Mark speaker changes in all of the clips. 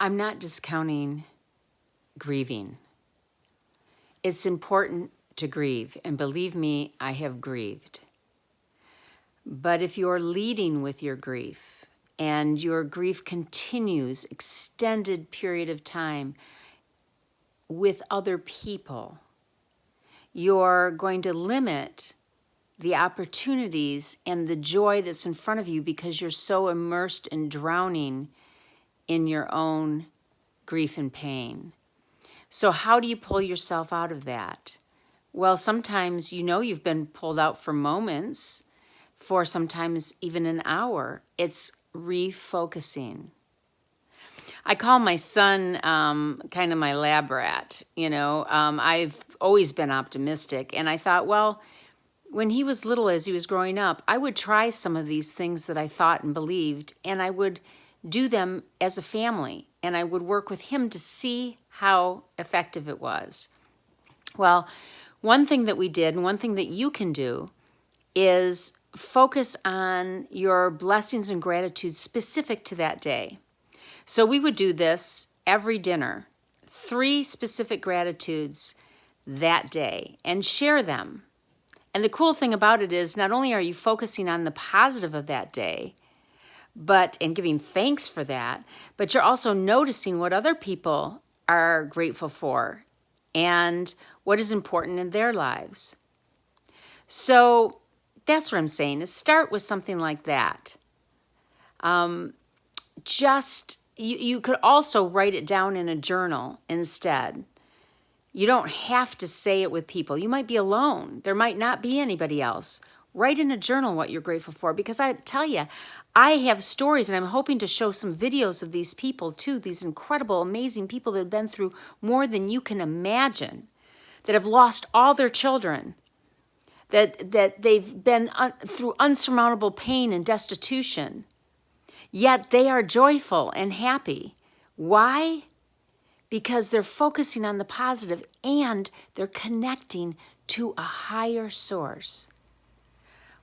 Speaker 1: I'm not discounting grieving. It's important to grieve, and believe me, I have grieved. But if you're leading with your grief and your grief continues extended period of time with other people, you're going to limit the opportunities and the joy that's in front of you because you're so immersed and drowning in your own grief and pain. So how do you pull yourself out of that? Well, sometimes you've been pulled out for moments, for sometimes even an hour. It's refocusing. I call my son kind of my lab rat. I've always been optimistic, and I thought, well, when he was little, as he was growing up, I would try some of these things that I thought and believed, and I would do them as a family, and I would work with him to see how effective it was. Well, one thing that we did, and one thing that you can do, is focus on your blessings and gratitude specific to that day. So we would do this every dinner, 3 specific gratitudes that day, and share them. And the cool thing about it is not only are you focusing on the positive of that day, and giving thanks for that, but you're also noticing what other people are grateful for and what is important in their lives. So that's what I'm saying, is start with something like that. You could also write it down in a journal instead. You don't have to say it with people. You might be alone. There might not be anybody else. Write in a journal what you're grateful for, because I tell you, I have stories, and I'm hoping to show some videos of these people too, these incredible, amazing people that have been through more than you can imagine, that have lost all their children, that they've been through unsurmountable pain and destitution, yet they are joyful and happy. Why? Because they're focusing on the positive and they're connecting to a higher source.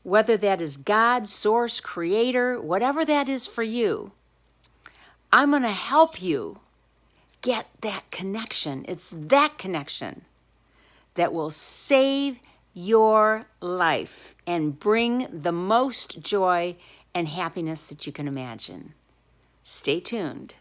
Speaker 1: Whether that is God, source, creator, whatever that is for you, I'm going to help you get that connection. It's that connection that will save your life and bring the most joy and happiness that you can imagine. Stay tuned.